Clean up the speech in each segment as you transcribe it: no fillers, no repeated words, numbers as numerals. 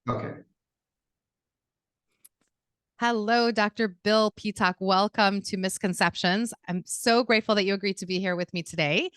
Okay. Hello, Dr. Bill Petok. Welcome to Misconceptions. I'm so grateful that you agreed to be here with me today.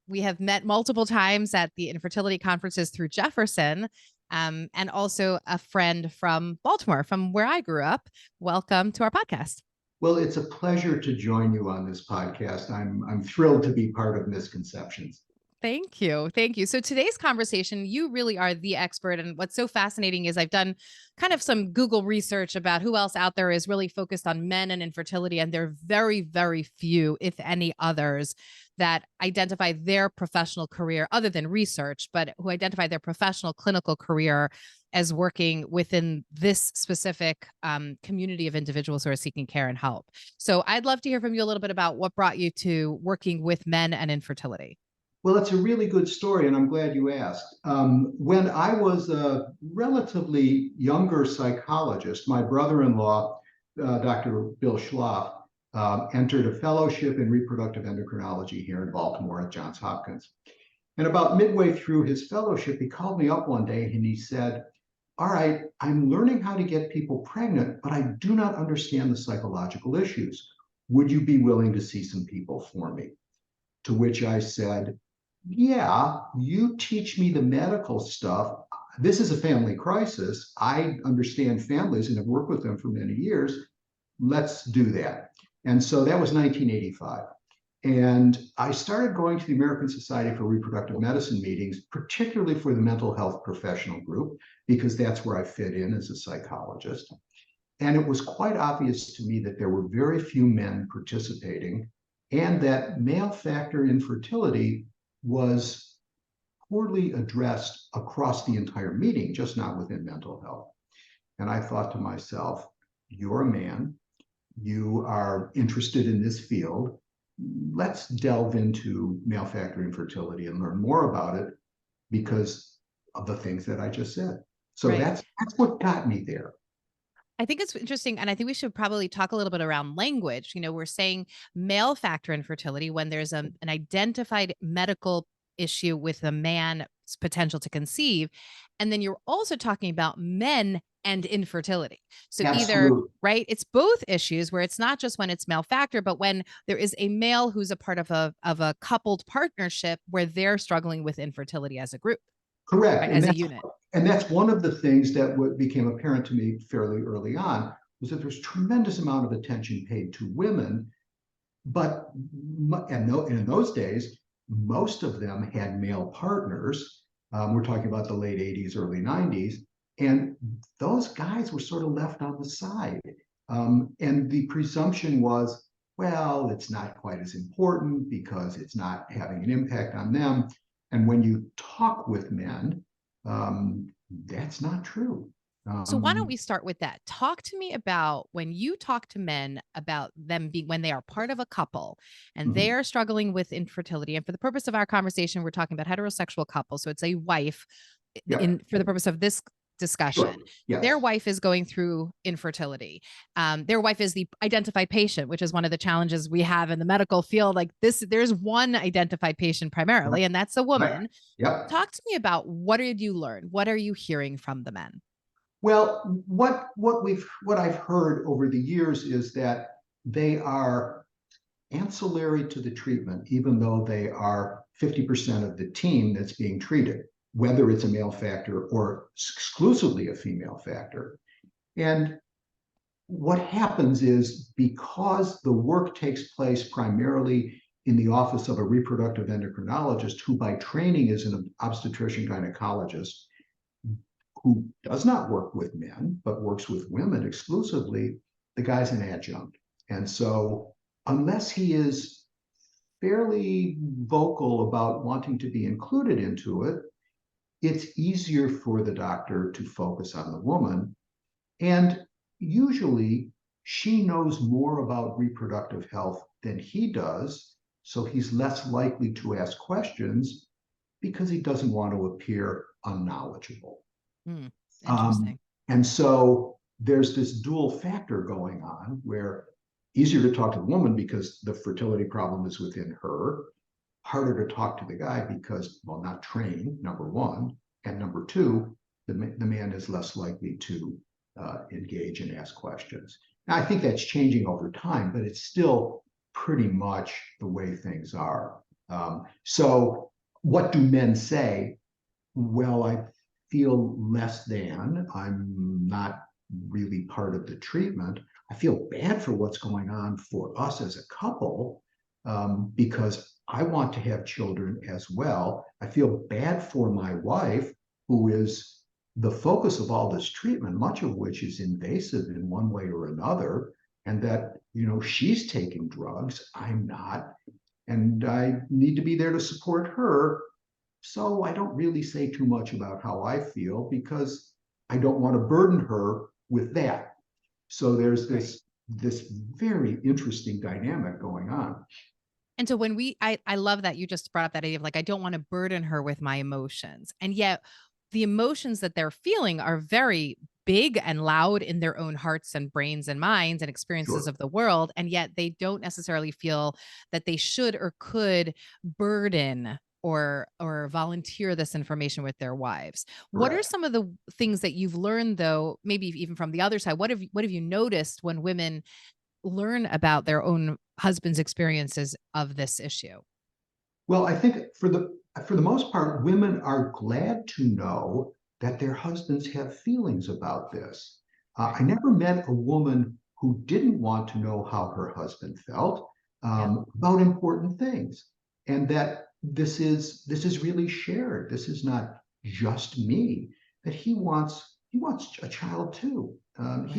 We have met multiple times at the infertility conferences through Jefferson, and also a friend from Baltimore, from where I grew up. Welcome to our podcast. Well, it's a pleasure to join you on this podcast. I'm thrilled to be part of Misconceptions. Thank you. Thank you. So today's conversation, you really are the expert. And what's so fascinating is I've done kind of some Google research about who else out there is really focused on men and infertility. And there are very, very few, if any others, that identify their professional career other than research, but who identify their professional clinical career as working within this specific community of individuals who are seeking care and help. So I'd love to hear from you a little bit about what brought you to working with men and infertility. Well, it's a really good story, and I'm glad you asked. When I was a relatively younger psychologist, my brother-in-law, Dr. Bill Schloff, entered a fellowship in reproductive endocrinology here in Baltimore at Johns Hopkins. And about midway through his fellowship, he called me up one day and he said, "All right, I'm learning how to get people pregnant, but I do not understand the psychological issues. Would you be willing to see some people for me?" To which I said, "Yeah, you teach me the medical stuff. This is a family crisis. I understand families and have worked with them for many years. Let's do that." And so that was 1985. And I started going to the American Society for Reproductive Medicine meetings, particularly for the mental health professional group, because that's where I fit in as a psychologist. And it was quite obvious to me that there were very few men participating and that male factor infertility was poorly addressed across the entire meeting, just not within mental health. And I thought to myself, you're a man, you are interested in this field. Let's delve into male factor infertility and learn more about it because of the things that I just said. So Right. that's what got me there. I think it's interesting. And I think we should probably talk a little bit around language. We're saying male factor infertility when there's an identified medical issue with a man's potential to conceive. And then you're also talking about men and infertility. So either, Absolutely. right, it's both issues where it's not just when it's male factor, but when there is a male who's a part of a coupled partnership where they're struggling with infertility as a group, Correct. right, And as a that's unit. and that's one of the things that became apparent to me fairly early on was that there's tremendous amount of attention paid to women, but in those days, most of them had male partners. We're talking about the late 80s, early 90s, and those guys were sort of left on the side. And the presumption was, well, it's not quite as important because it's not having an impact on them. And when you talk with men, that's not true. So why don't Um, we start with that? Talk to me about when you talk to men about them being when they are part of a couple and they mhm. are struggling with infertility. And for the purpose of our conversation, we're talking about heterosexual couples. So it's a wife Yep, in for the purpose of this sure. discussion. Their Yes, wife is going through infertility. Their wife is the identified patient, which is one of the challenges we have in the medical field. Like this, there's one identified patient primarily, and that's a right. woman. Yep. Talk to me about what did you learn? What are you hearing from the men? Well, what I've heard over the years is that they are ancillary to the treatment, even though they are 50% of the team that's being treated, whether it's a male factor or exclusively a female factor. And what happens is because the work takes place primarily in the office of a reproductive endocrinologist, who by training is an obstetrician gynecologist, who does not work with men, but works with women exclusively, the guy's an adjunct. And so, unless he is fairly vocal about wanting to be included into it, it's easier for the doctor to focus on the woman. And usually, she knows more about reproductive health than he does. So, he's less likely to ask questions because he doesn't want to appear unknowledgeable. Hmm, Um, interesting. and so there's this dual factor going on where easier to talk to the woman because the fertility problem is within her, harder to talk to the guy because, well, not trained, number one. And number two, the man is less likely to engage and ask questions. Now, I think that's changing over time, but it's still pretty much the way things are. So what do men say? Well, I feel less than. I'm not really part of the treatment. I feel bad for what's going on for us as a couple, because I want to have children as well. I feel bad for my wife, who is the focus of all this treatment, much of which is invasive in one way or another, and that, she's taking drugs, I'm not, and I need to be there to support her. So I don't really say too much about how I feel because I don't want to burden her with that. So there's Right. this very interesting dynamic going on. And so when I love that you just brought up that idea of like, I don't want to burden her with my emotions. And yet the emotions that they're feeling are very big and loud in their own hearts and brains and minds and experiences Sure. of the world. And yet they don't necessarily feel that they should or could burden or volunteer this information with their wives. What are Correct. some of the things that you've learned though, maybe even from the other side? What have you noticed when women learn about their own husband's experiences of this issue? Well, I think for the most part, women are glad to know that their husbands have feelings about this. I Right. never met a woman who didn't want to know how her husband felt, Yep. about important things, and that this is really shared. This is not just me. That he wants a child too. Right.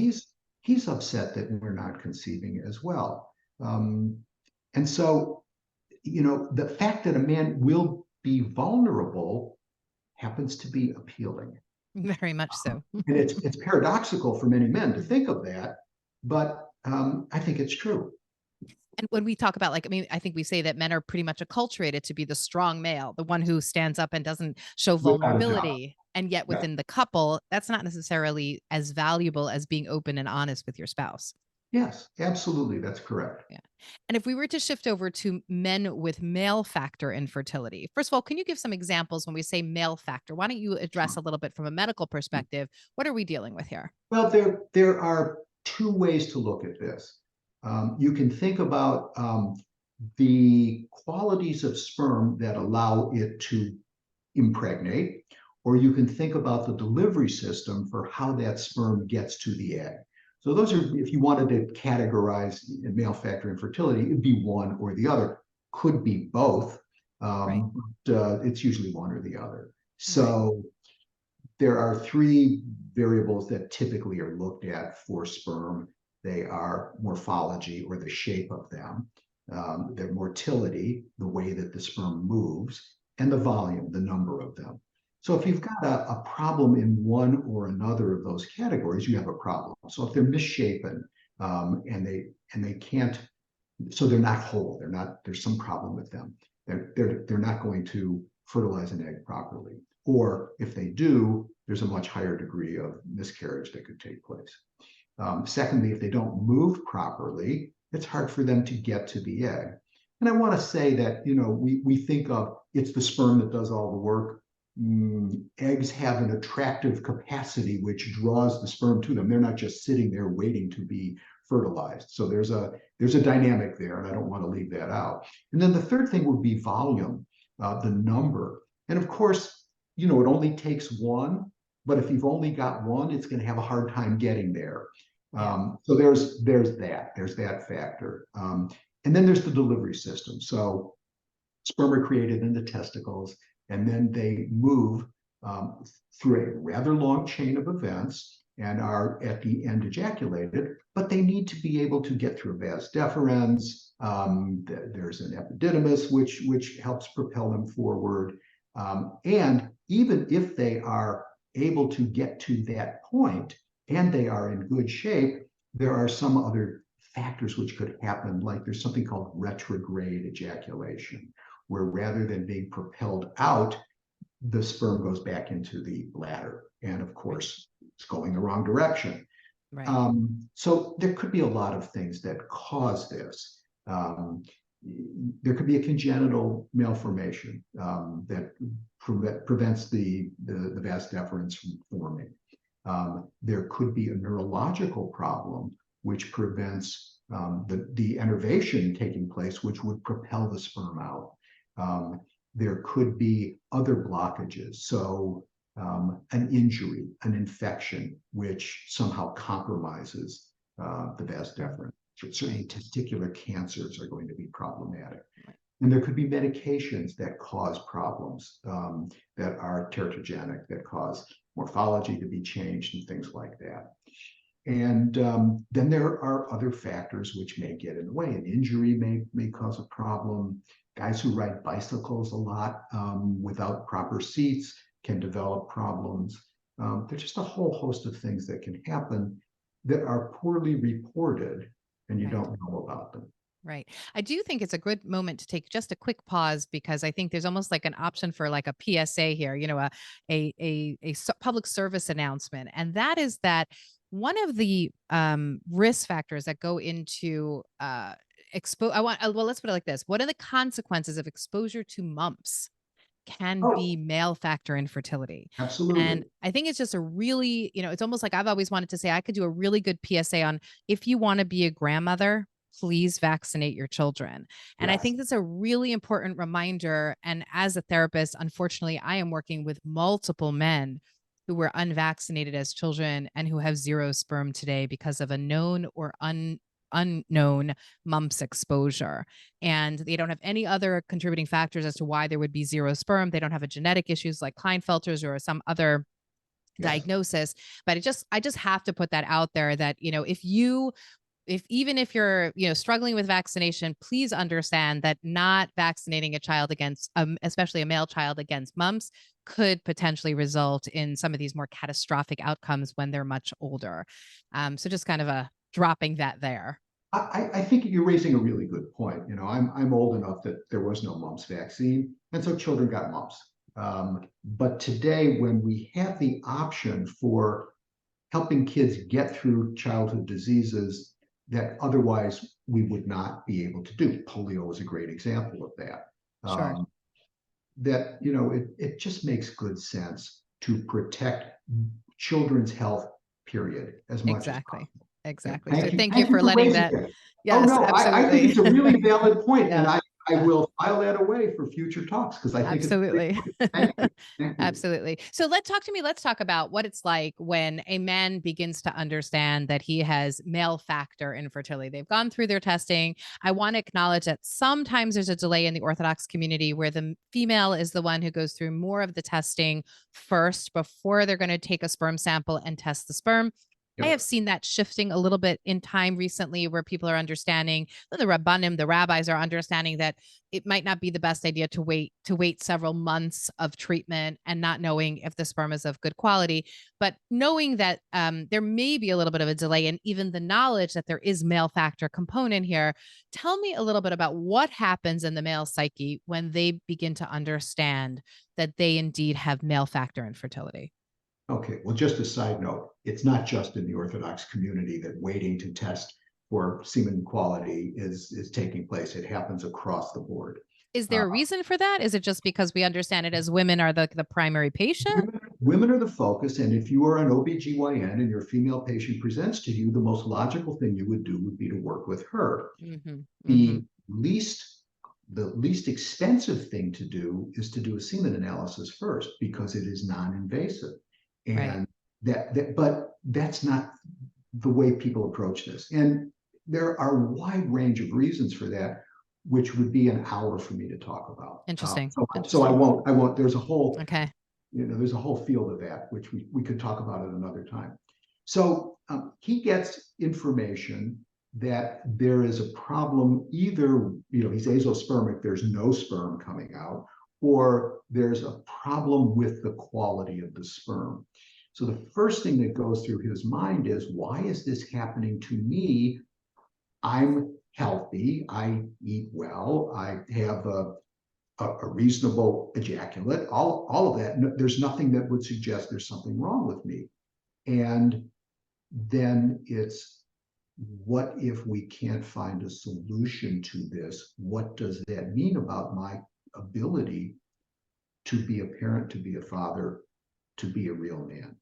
He's upset that we're not conceiving as well. And so, the fact that a man will be vulnerable happens to be appealing. Very much so. And it's paradoxical for many men to think of that, but I think it's true. And when we talk about like, I mean, I think we say that men are pretty much acculturated to be the strong male, the one who stands up and doesn't show Without a doubt. vulnerability. And yet Yeah. within the couple, that's not necessarily as valuable as being open and honest with your spouse. Yes, absolutely. That's correct. Yeah. And if we were to shift over to men with male factor infertility, first of all, can you give some examples when we say male factor? Why don't you address a little bit from a medical perspective? What are we dealing with here? Well, there are two ways to look at this. You can think about the qualities of sperm that allow it to impregnate, or you can think about the delivery system for how that sperm gets to the egg. So those are, if you wanted to categorize male factor infertility, it'd be one or the other. Could be both, Right. but it's usually one or the other. Right. So there are three variables that typically are looked at for sperm. They are morphology, or the shape of them, their motility, the way that the sperm moves, and the volume, the number of them. So if Right. you've got a problem in one or another of those categories, you have a problem. So if they're misshapen, and they can't, so they're not whole, there's some problem with them. They're not going to fertilize an egg properly. Or if they do, there's a much higher degree of miscarriage that could take place. Secondly, if they don't move properly, it's hard for them to get to the egg. And I want to say that, we think of it's the sperm that does all the work. Eggs have an attractive capacity which draws the sperm to them. They're not just sitting there waiting to be fertilized. So there's a dynamic there, and I don't want to leave that out. And then the third thing would be volume, the number. And of course, it only takes one, but if you've only got one, it's going to have a hard time getting there. Yeah. So there's that factor. And then there's the delivery system. So sperm are created in the testicles, and then they move through a rather long chain of events and are at the end ejaculated, but they need to be able to get through vas deferens. There's an epididymis which helps propel them forward. And even if they are able to get to that point and they are in good shape, there are some other factors which could happen, like there's something called retrograde ejaculation, where rather than being propelled out, the sperm goes back into the bladder. And of Right. course, it's going the wrong direction. Right. So there could be a lot of things that cause this. Um, there could be a congenital malformation that prevents the vas deferens from forming. There could be a neurological problem which prevents the innervation taking place, which would propel the sperm out. There could be other blockages. So an injury, an infection, which somehow compromises the vas deferens. Certainly testicular cancers are going to be problematic. And there could be medications that cause problems that are teratogenic, that cause morphology to be changed and things like that. And then there are other factors which may get in the way. An injury may cause a problem. Guys who ride bicycles a lot without proper seats can develop problems. There's just a whole host of things that can happen that are poorly reported, and you don't know about them. Right. I do think it's a good moment to take just a quick pause, because I think there's almost like an option for like a PSA here, a public service announcement. And that is that one of the risk factors that go into let's put it like this. One of the consequences of exposure to mumps can be male factor infertility. Absolutely. And I think it's just a really, it's almost like I've always wanted to say I could do a really good PSA on, if you want to be a grandmother, please vaccinate your children. And I think that's a really important reminder. And as a therapist, unfortunately, I am working with multiple men who were unvaccinated as children and who have zero sperm today because of a known or unknown mumps exposure. And they don't have any other contributing factors as to why there would be zero sperm. They don't have a genetic issues like Klinefelter's or some other diagnosis. But I just have to put that out there that, even if you're struggling with vaccination, please understand that not vaccinating a child against especially a male child against mumps could potentially result in some of these more catastrophic outcomes when they're much older. So just kind of dropping that there. I think you're raising a really good point. I'm old enough that there was no mumps vaccine, and so children got mumps. But today, when we have the option for helping kids get through childhood diseases that otherwise we would not be able to do. Polio is a great example of that. Sure. It just makes good sense to protect children's health, period, as much as possible. Exactly. Thank So you. thank you for letting that. It. Yes, no, absolutely. I think it's a really valid point, Yeah. and I will file that away for future talks because I think absolutely. It's Thank you. Absolutely. So let's talk about what it's like when a man begins to understand that he has male factor infertility. They've gone through their testing. I want to acknowledge that sometimes there's a delay in the Orthodox community where the female is the one who goes through more of the testing first before they're going to take a sperm sample and test the sperm. I have seen that shifting a little bit in time recently, where people are understanding, the Rabbanim, the rabbis are understanding that it might not be the best idea to wait several months of treatment and not knowing if the sperm is of good quality. But knowing that there may be a little bit of a delay, and even the knowledge that there is male factor component here, tell me a little bit about what happens in the male psyche when they begin to understand that they indeed have male factor infertility. Okay, well, just a side note, it's not just in the Orthodox community that waiting to test for semen quality is taking place. It happens across the board. Is there a reason for that? Is it just because we understand it as women are the primary patient? Women are the focus, and if you are an OBGYN and your female patient presents to you, the most logical thing you would do would be to work with her. The least expensive thing to do is to do a semen analysis first, because it is non-invasive. And but that's not the way people approach this. And there are a wide range of reasons for that, which would be an hour for me to talk about. Interesting. So I won't. There's a whole, okay. There's a whole field of that, which we could talk about at another time. So he gets information that there is a problem. Either, he's azoospermic, there's no sperm coming out, or there's a problem with the quality of the sperm. So the first thing that goes through his mind is, why is this happening to me? I'm healthy, I eat well, I have a reasonable ejaculate, all of that. There's nothing that would suggest there's something wrong with me. And then it's what if we can't find a solution to this? What does that mean about my ability to be a parent, to be a father, to be a real man?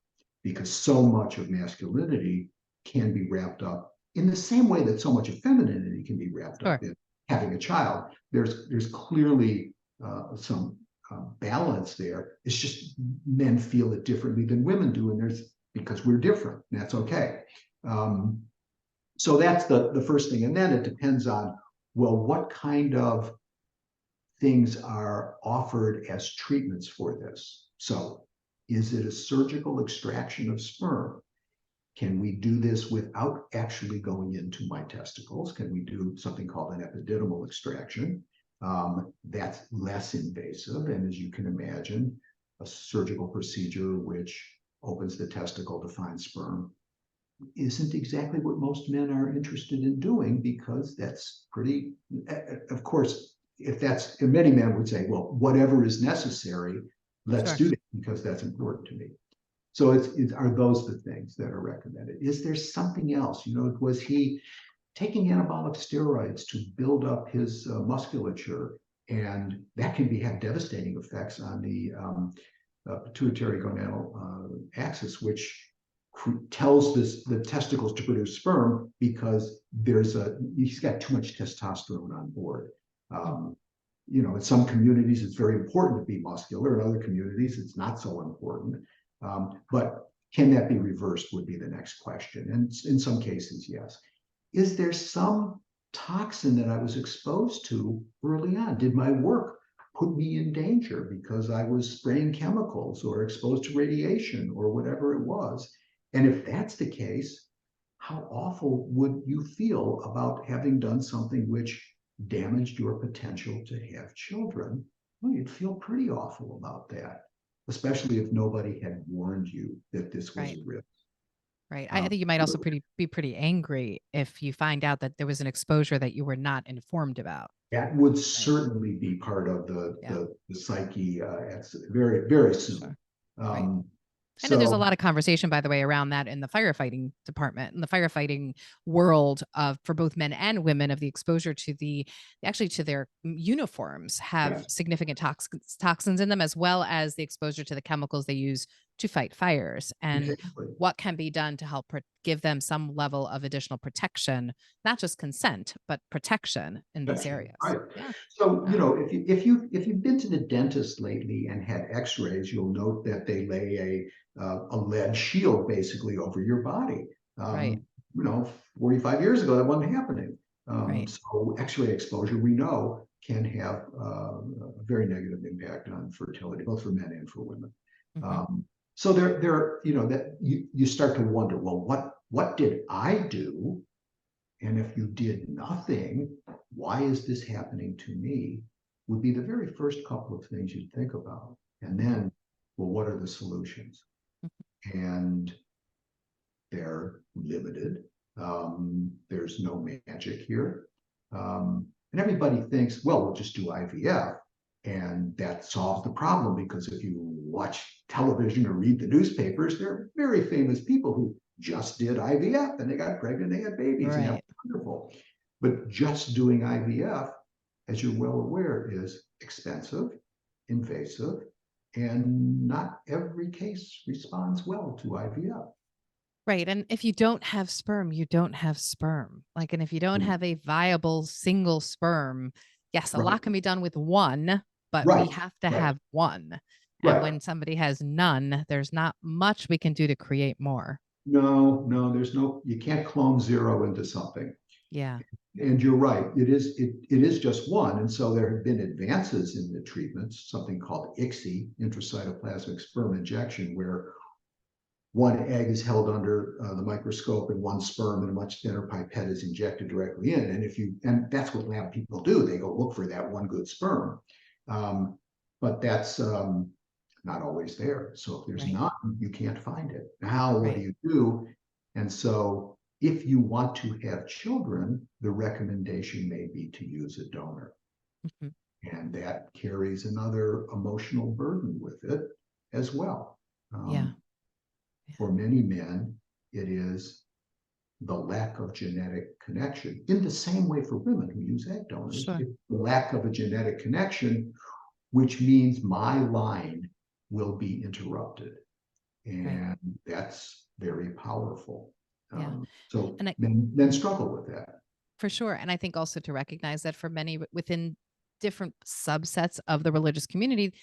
Because so much of masculinity can be wrapped up in the same way that so much of femininity can be wrapped Sure. up in having a child. There's clearly some balance there. It's just men feel it differently than women do, and there's because we're different. And that's okay. So that's the first thing, and then it depends on, well, what kind of things are offered as treatments for this. So is it a surgical extraction of sperm? Can we do this without actually going into my testicles? Can we do something called an epididymal extraction? That's less invasive. And as you can imagine, a surgical procedure which opens the testicle to find sperm isn't exactly what most men are interested in doing, because that's pretty, of course, if that's, many men would say, well, whatever is necessary, let's Sure. do that because that's important to me. So are those the things that are recommended? Is there something else? Was he taking anabolic steroids to build up his musculature? And that can have devastating effects on the pituitary gonadal axis, which tells the testicles to produce sperm because he's got too much testosterone on board. In some communities, it's very important to be muscular. In other communities, it's not so important. But can that be reversed would be the next question. And in some cases, yes. Is there some toxin that I was exposed to early on? Did my work put me in danger because I was spraying chemicals or exposed to radiation or whatever it was? And if that's the case, how awful would you feel about having done something which damaged your potential to have children? Well, you'd feel pretty awful about that, especially if nobody had warned you that this was Right. a risk. Right. I think you might also be pretty angry if you find out that there was an exposure that you were not informed about. That would Right. certainly be part of Yeah. the psyche very, very soon. Sure. Right. I know there's a So lot of conversation, by the way, around that in the firefighting department, in the firefighting world of for both men and women, of the exposure to to their uniforms have yes, significant toxins in them, as well as the exposure to the chemicals they use to fight fires, and exactly. what can be done to help give them some level of additional protection, not just consent, but protection in these That's areas. right. Yeah. So, Yeah. if you've been to the dentist lately and had X-rays, you'll note that they lay a lead shield basically over your body. Right. Um, 45 years ago, that wasn't happening. Right. So X-ray exposure, we know, can have a very negative impact on fertility, both for men and for women. Hmm. Um, so that you start to wonder, well, what did I do? And if you did nothing, why is this happening to me? Would be the very first couple of things you'd think about. And Hmm. then, well, what are the solutions? And they're limited. There's no magic here. And everybody thinks, well, we'll just do IVF. And that solves the problem, because if you watch television or read the newspapers, there are very famous people who just did IVF and they got pregnant, they had babies, and that Right. was wonderful. But just doing IVF, as you're well aware, is expensive, invasive, and not every case responds well to IVF. Right. And if you don't have sperm, you don't have sperm. Like, and if you don't have a viable single sperm, yes, a Right, lot can be done with one, but we right, have to right, have one. And right. when somebody has none, there's not much we can do to create more. No, you can't clone zero into something. Yeah. And you're right, it is just one. And so there have been advances in the treatments, something called ICSI, intracytoplasmic sperm injection, where one egg is held under the microscope and one sperm in a much thinner pipette is injected directly in. And that's what lab people do. They go look for that one good sperm. Um, but that's not always there. So if there's Right. none, you can't find it. Now, what do Right. you do? And so if you want to have children, the recommendation may be to use a donor. Mhm. And that carries another emotional burden with it as well. Yeah. For many men, it is the lack of genetic connection. In the same way for women who use egg donors, Sure. it's the lack of a genetic connection, which means my line will be interrupted. Right. And that's very powerful. Yeah. So And men struggle with that. for sure. And I think also to recognize that for many within different subsets of the religious community,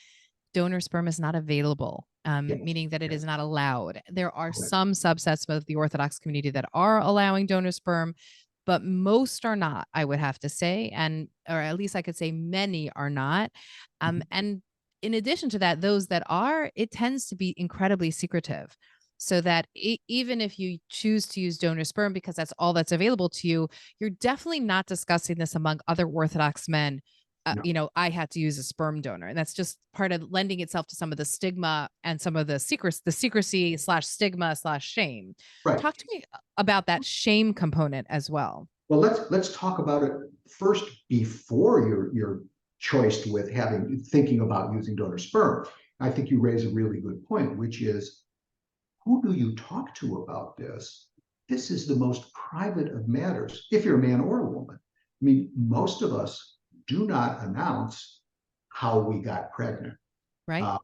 donor sperm is not available, Yes, meaning that it is yes, not allowed. There are correct. some subsets of the Orthodox community that are allowing donor sperm, but most are not, I would have to say. And, or at least I could say many are not. Mhm. And in addition to that, those that are, it tends to be incredibly secretive. So that even if you choose to use donor sperm because that's all that's available to you, you're definitely not discussing this among other Orthodox men. No, I had to use a sperm donor. And that's just part of lending itself to some of the stigma and some of the secrecy slash stigma slash shame. right. Talk to me about that shame component as well. Well, let's talk about it first before you're choiced with thinking about using donor sperm. I think you raise a really good point, which is who do you talk to about this? This is the most private of matters, if you're a man or a woman. I mean, most of us do not announce how we got pregnant. Right. Uh,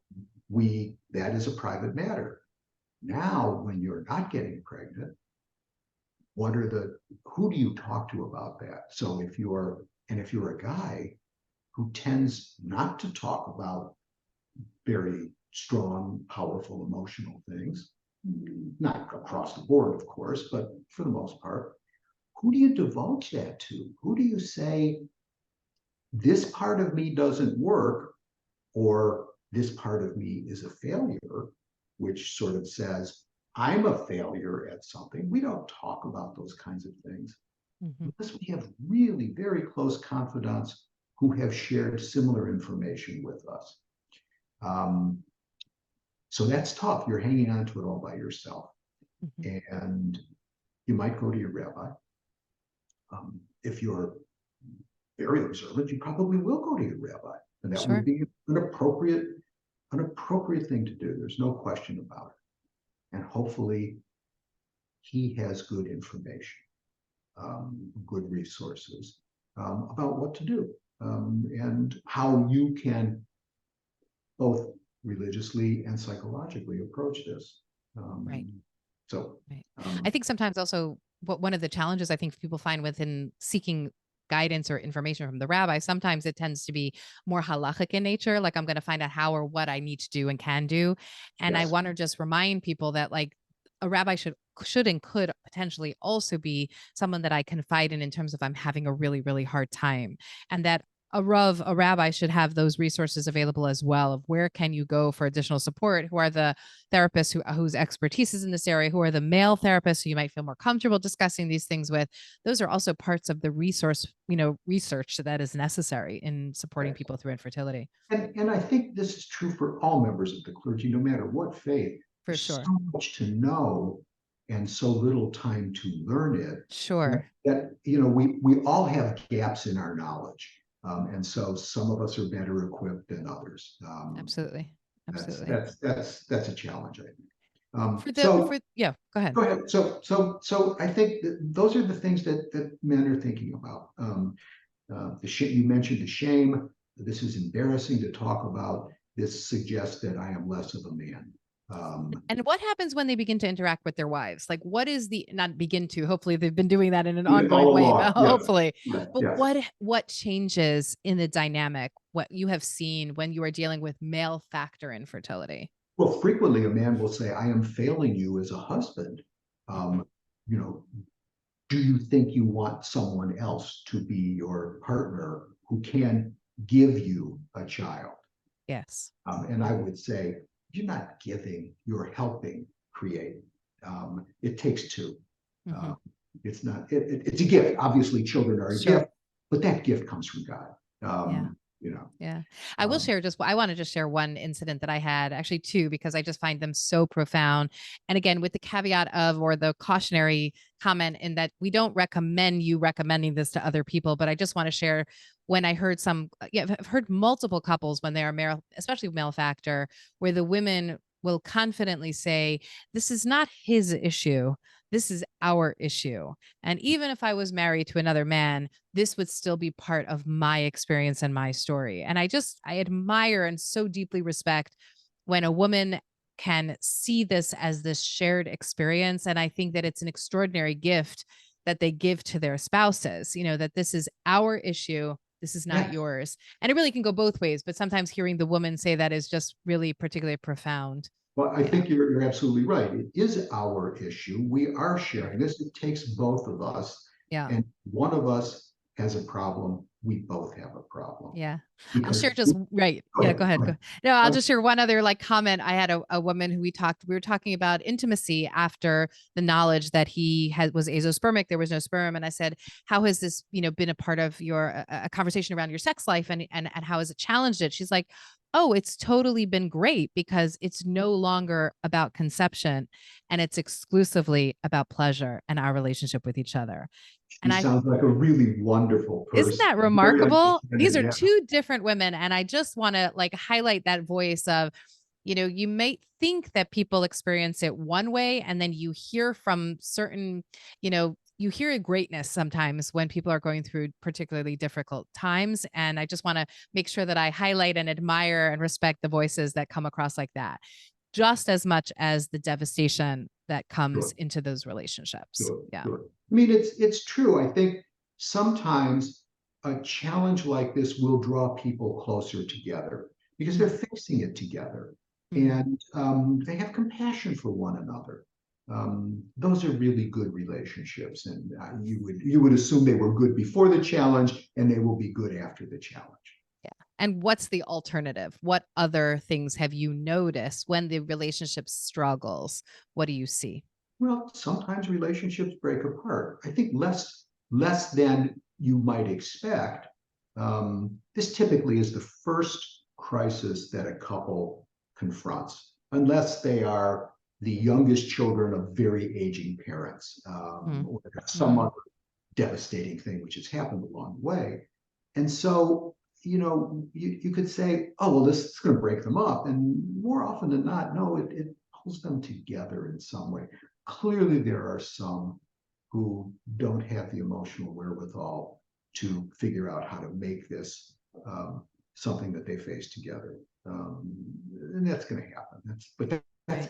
that is a private matter. Now, when you're not getting pregnant, who do you talk to about that? So if you're a guy who tends not to talk about very strong, powerful emotional things, not across the board, of course, but for the most part, who do you divulge that to? Who do you say, this part of me doesn't work, or this part of me is a failure, which sort of says, I'm a failure at something. We don't talk about those kinds of things Mhm. unless we have really very close confidants who have shared similar information with us. Um, so that's tough. You're hanging on to it all by yourself. Mhm. And you might go to your rabbi. If you're very observant, you probably will go to your rabbi. And that would Sure. be an appropriate thing to do. There's no question about it. And hopefully he has good information, good resources about what to do, and how you can both religiously and psychologically approach this. Right. Um, so, Right. I um, think sometimes also what one of the challenges I think people find within seeking guidance or information from the rabbi, sometimes it tends to be more halachic in nature. Like I'm going to find out how or what I need to do and can do. And I yes, want to just remind people that like a rabbi should and could potentially also be someone that I confide in terms of I'm having a really, really hard time. And that a rabbi should have those resources available as well of where can you go for additional support, who are the therapists whose expertise is in this area, who are the male therapists who you might feel more comfortable discussing these things with. Those are also parts of the research that is necessary in supporting yes. people through infertility. And I think this is true for all members of the clergy, no matter what faith. For There's sure. so much to know and so little time to learn it that, Sure. we all have gaps in our knowledge. And so some of us are better equipped than others. Absolutely. That's Absolutely. that's that's that's a challenge, I think. For So yeah, go ahead. go ahead. So I think that those are the things that men are thinking about. You mentioned the shame. This is embarrassing to talk about. This suggests that I am less of a man. And what happens when they begin to interact with their wives? Like, what is the not begin to? Hopefully, they've been doing that in an All ongoing way, along, but yes, hopefully. yes, But yes. what changes in the dynamic? What you have seen when you are dealing with male factor infertility? Well, frequently a man will say, "I am failing you as a husband." Hmm. Um, you know, do you think you want someone else to be your partner who can give you a child? Yes. And I would say, you're not giving, you're helping create. It takes two. Hmm. Uh, it's a gift. Obviously, children are a Sure. gift, but that gift comes from God. Yeah. Um, you know, Yeah. I will um, share I want to just share one incident that I had, actually two, because I just find them so profound. And again, with the caveat of, or the cautionary comment in that we don't recommend you recommending this to other people, but I just want to share when I heard yeah, I've heard multiple couples when they are male, especially male factor, where the women will confidently say, this is not his issue. this is our issue. And even if I was married to another man, this would still be part of my experience and my story. And I admire and so deeply respect when a woman can see this as this shared experience. And I think that it's an extraordinary gift that they give to their spouses, that this is our issue. This is not Yeah. yours. And it really can go both ways. But sometimes hearing the woman say that is just really particularly profound. Well, I Yeah. think you're absolutely right. It is our issue. We are sharing this. It takes both of us. Yeah. And one of us has a problem, we both have a problem. Yeah. I'll Because share just right. go Yeah, ahead, go ahead. go Go. ahead. No, I'll Um, just share one other like comment. I had a woman who we were talking about intimacy after the knowledge that he was azoospermic, there was no sperm. And I said, how has this, been a part of your a conversation around your sex life and how has it challenged it? She's like, oh, it's totally been great because it's no longer about conception and it's exclusively about pleasure and our relationship with each other. She And I sounds like a really wonderful Isn't person. that Very remarkable? These understanding, are yeah. 2 different women, and I just wanna, like, highlight that voice of, you may think that people experience it one way, and then you hear from certain you hear a greatness sometimes when people are going through particularly difficult times, and I just wanna make sure that I highlight and admire and respect the voices that come across like that, just as much as the devastation that comes Sure. into those relationships. Sure, Yeah. sure. I mean, it's true. I think sometimes a challenge like this will draw people closer together because they're Mm, facing it together, mhm. and they have compassion for one another. Those are really good relationships, and you would assume they were good before the challenge, and they will be good after the challenge. Yeah. And what's the alternative? What other things have you noticed when the relationship struggles? What do you see? Well, sometimes relationships break apart. I think less than you might expect. This typically is the first crisis that a couple confronts, unless they are the youngest children of very aging parents, Mm, or some mm, other devastating thing which has happened along the way. And so, you could say, oh, well, this is going to break them up. And more often than not, no, it pulls them together in some way. Clearly, there are some who don't have the emotional wherewithal to figure out how to make this something that they face together. Um, and that's going to happen. That's right.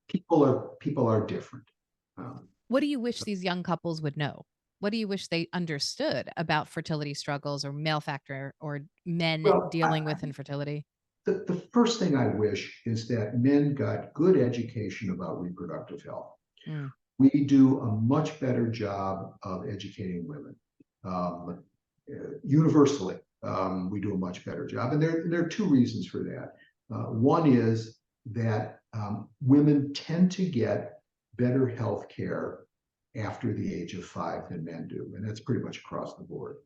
people are different. Um, What do you wish these young couples would know? What do you wish they understood about fertility struggles or male factor or men well, dealing with infertility? the first thing I wish is that men got good education about reproductive health. Mm, We do a much better job of educating women. Um, Universally, we do a much better job. And there are two reasons for that. One is that women tend to get better health care after the age of 5 than men do. And that's pretty much across the board.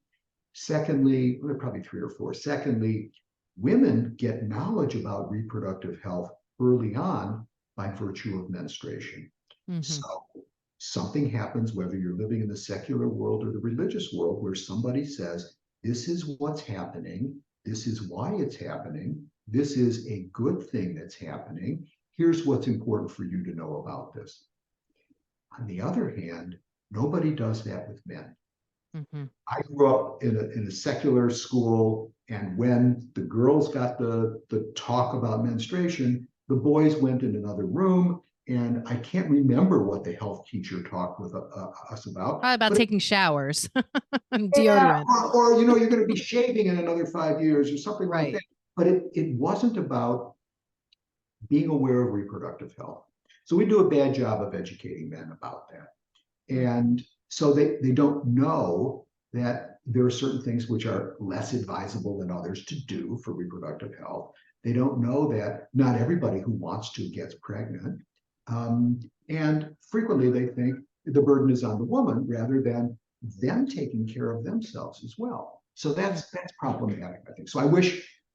Secondly, well, there are probably three or four. Secondly, women get knowledge about reproductive health early on by virtue of menstruation. hmm So something happens, whether you're living in the secular world or the religious world, where somebody says, this is what's happening, this is why it's happening, this is a good thing that's happening, here's what's important for you to know about this. On the other hand, nobody does that with men. hmm I grew up in a secular school, and when the girls got the talk about menstruation, the boys went in another room, and I can't remember what the health teacher talked with us about, Probably about but taking showers and yeah, deodorant. or you're going to be shaving in another 5 years or something like Right. that. But it wasn't about being aware of reproductive health. So we do a bad job of educating men about that. Mm, And so they don't know that there are certain things which are less advisable than others to do for reproductive health. They don't know that not everybody who wants to gets pregnant. And frequently they think the burden is on the woman rather than them taking care of themselves as well. So mm. that's problematic, I think. So I wish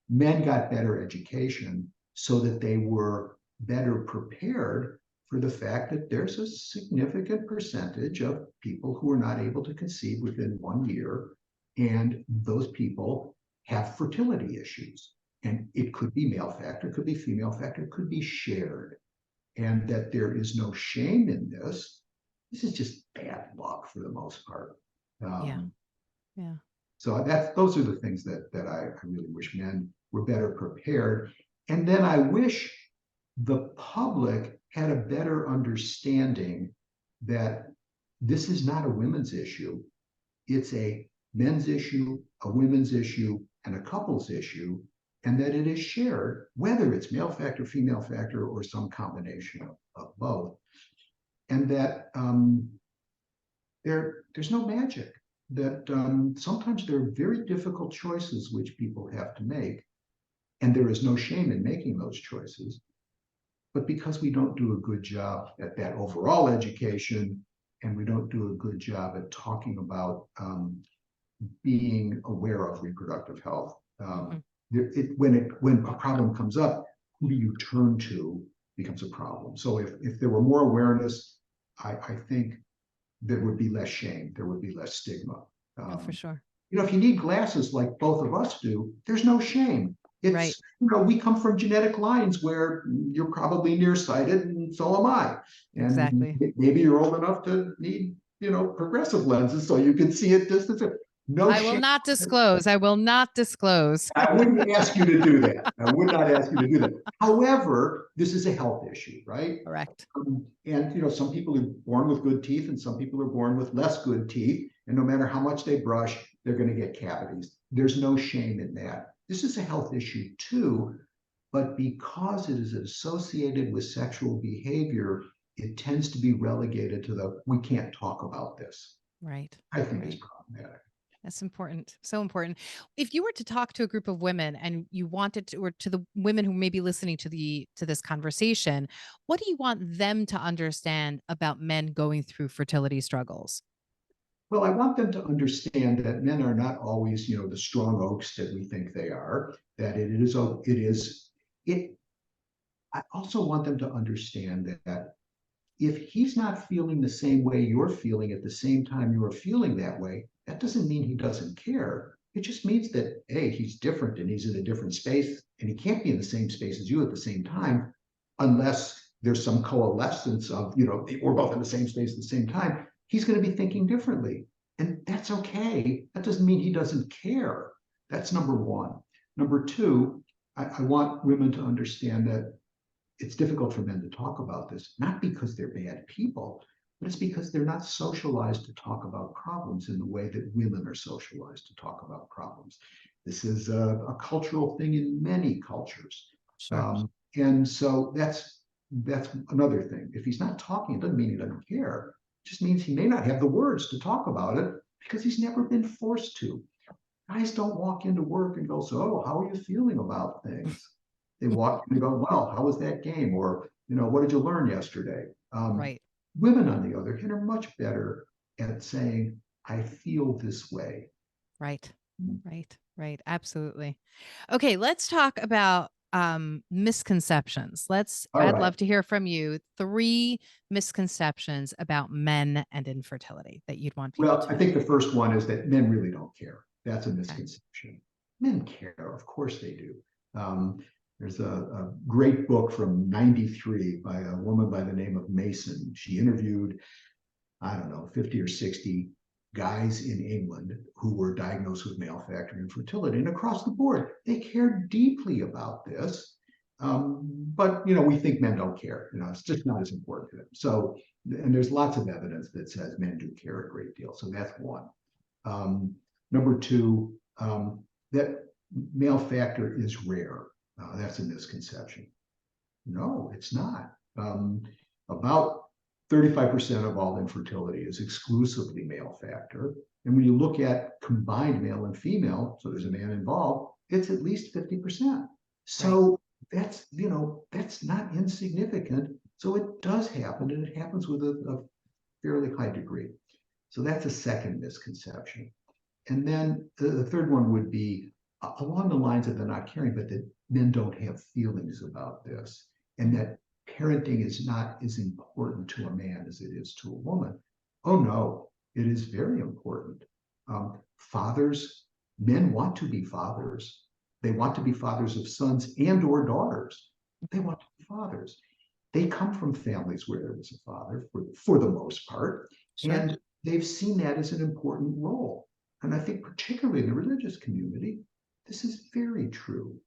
men got better education so that they were better prepared for the fact that there's a significant percentage of people who are not able to conceive within 1 year, and those people have fertility issues. And it could be male factor, it could be female factor, it could be shared, and that there is no shame in this. this is just bad luck for the most part. Yeah. Um, Yeah. so those are the things that I really wish men were better prepared. And then I wish the public had a better understanding that this is not a women's issue. It's a men's issue, a women's issue, and a couple's issue, and that it is shared, whether it's male factor, female factor, or some combination of both. And that there's no magic, that sometimes there are very difficult choices which people have to make, and there is no shame in making those choices. But because we don't do a good job at that overall education, and we don't do a good job at talking about being aware of reproductive health, when a problem comes up, who do you turn to becomes a problem. So if there were more awareness, I think there would be less shame, there would be less stigma. Oh, for sure. If you need glasses like both of us do, there's no shame. It's, Right. we come from genetic lines where you're probably nearsighted, and so am I. And Exactly. maybe you're old enough to need, progressive lenses so you can see at distance. No I will shame. not disclose. I will not disclose. I wouldn't ask you to do that. I would not ask you to do that. However, this is a health issue, right? Correct. And some people are born with good teeth, and some people are born with less good teeth. And no matter how much they brush, they're going to get cavities. There's no shame in that. This is a health issue too, but because it is associated with sexual behavior, it tends to be relegated to we can't talk about this. Right. I think Right. it's problematic. That's important. So important. If you were to talk to a group of women and you wanted to, or to the women who may be listening to this conversation, what do you want them to understand about men going through fertility struggles? Well, I want them to understand that men are not always, the strong oaks that we think they are, that I also want them to understand that if he's not feeling the same way you're feeling at the same time you're feeling that way, that doesn't mean he doesn't care. It just means that, A, he's different and he's in a different space, and he can't be in the same space as you at the same time unless there's some coalescence of, we're both in the same space at the same time. He's going to be thinking differently. And that's okay. That doesn't mean he doesn't care. That's number one. Number two, I want women to understand that it's difficult for men to talk about this, not because they're bad people, but it's because they're not socialized to talk about problems in the way that women are socialized to talk about problems. This is a cultural thing in many cultures. Sure. And so that's another thing. If he's not talking, it doesn't mean he doesn't care. It just means he may not have the words to talk about it because he's never been forced to. Guys don't walk into work and go, so how are you feeling about things? They walk in and go, well, how was that game? Or, what did you learn yesterday? Right. Women, on the other hand, are much better at saying, I feel this way. Right. Right. Right. Absolutely. Okay, let's talk about misconceptions. All I'd right. love to hear from you 3 misconceptions about men and infertility that you'd want people Well, to I know. think the first one is that men really don't care. That's a misconception. Men care, of course they do. There's a great book from '93 by a woman by the name of Mason. She interviewed, I don't know, 50 or 60 guys in England who were diagnosed with male factor infertility. And across the board, they cared deeply about this. But, we think men don't care. It's just not as important to them. So, and there's lots of evidence that says men do care a great deal. So that's one. Number two, that male factor is rare. That's a misconception. No, it's not. About 35% of all infertility is exclusively male factor. And when you look at combined male and female, so there's a man involved, it's at least 50%. So that's not insignificant. So it does happen, and it happens with a fairly high degree. So that's a second misconception. And then the third one would be along the lines of they're not caring, but that men don't have feelings about this, and that parenting is not as important to a man as it is to a woman. Oh no, it is very important. Men want to be fathers. They want to be fathers of sons and or daughters. They want to be fathers. they come from families where there was a father for the most part, Sure. and they've seen that as an important role. And I think particularly in the religious community, this is very true.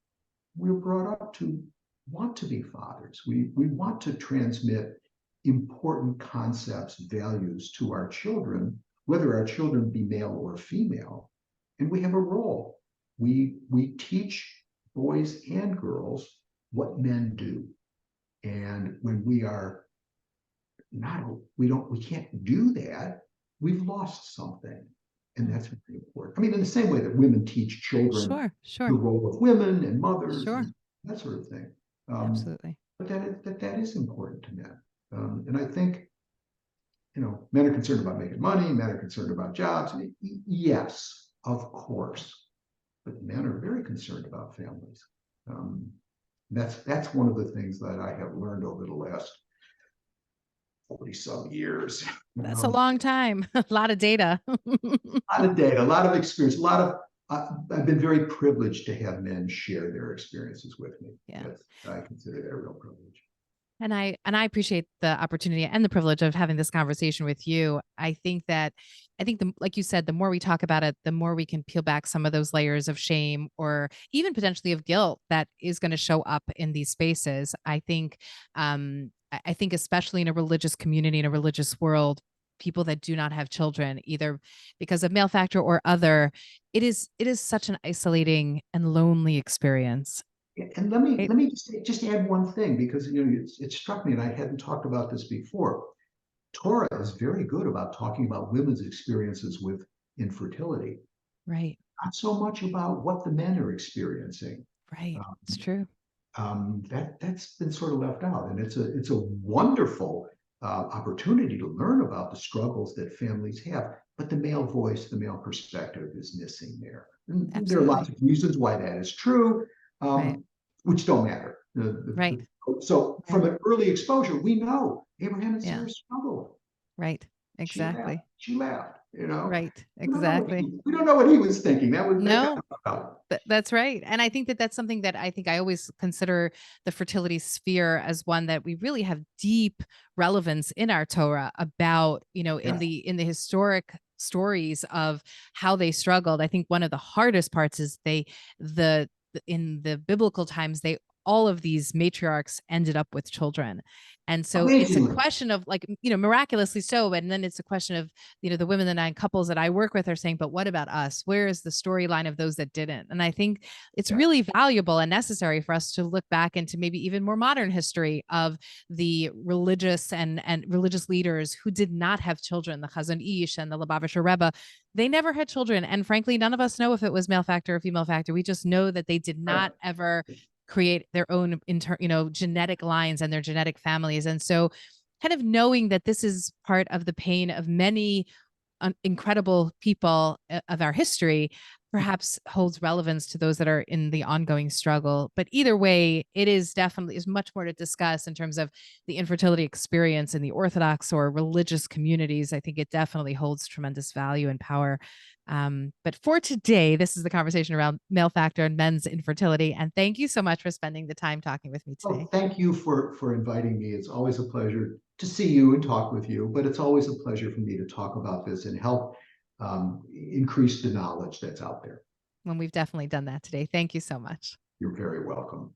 We're brought up to want to be fathers. We want to transmit important concepts, values to our children, whether our children be male or female. And we have a role. We teach boys and girls what men do. And when we are not, we can't do that, we've lost something. And that's very important. I mean, in the same way that women teach children Sure. the Sure. role of women and mothers, Sure. and that sort of thing. Absolutely. But that is important to men. And I think, men are concerned about making money, men are concerned about jobs. Yes, of course. But men are very concerned about families. That's one of the things that I have learned over the last 40 some years. That's a long time. A lot of data. A lot of data, a lot of experience, I've been very privileged to have men share their experiences with me. Yeah. I consider that a real privilege. And I appreciate the opportunity and the privilege of having this conversation with you. I think like you said, the more we talk about it, the more we can peel back some of those layers of shame or even potentially of guilt that is going to show up in these spaces. I think especially in a religious community, in a religious world, people that do not have children, either because of male factor or other, it is such an isolating and lonely experience. And let Right? me just add one thing, because it struck me, and I hadn't talked about this before. Torah is very good about talking about women's experiences with infertility, Right. not so much about what the men are experiencing. Right. Um, It's true. That's been sort of left out, and it's a wonderful opportunity to learn about the struggles that families have. But the male voice, the male perspective is missing there. And there are lots Absolutely. of reasons why that is true, Right. which don't matter. Right. So Right. from an early exposure, we know Abraham and Yeah. Sarah struggled. Right. She laughed. Exactly. She laughed. Right. We don't know Exactly. we don't know what he was thinking. That got No, left out. that's right. And I think that that's something that I think I always consider the fertility sphere as one that we really have deep relevance in our Torah about, Yeah. in the historic stories of how they struggled. I think one of the hardest parts is in the biblical times, all of these matriarchs ended up with children. And so it's a Amazingly. question of like, miraculously so. And then it's a question of, the women, the 9 couples that I work with are saying, but what about us? Where is the storyline of those that didn't? And I think it's Yeah. really valuable and necessary for us to look back into maybe even more modern history of the religious and religious leaders who did not have children, the Chazon Ish and the Lubavitcher Rebbe. They never had children. And frankly, none of us know if it was male factor or female factor. We just know that they did Right. not ever create their own genetic lines and their genetic families. And so kind of knowing that this is part of the pain of many incredible people of our history perhaps holds relevance to those that are in the ongoing struggle. But either way, it is much more to discuss in terms of the infertility experience in the Orthodox or religious communities. I think it definitely holds tremendous value and power. But for today, this is the conversation around male factor and men's infertility. And thank you so much for spending the time talking with me today. Oh, thank you for inviting me. It's always a pleasure to see you and talk with you, but it's always a pleasure for me to talk about this and help increase the knowledge that's out there. When we've definitely done that today. Thank you so much. You're very welcome.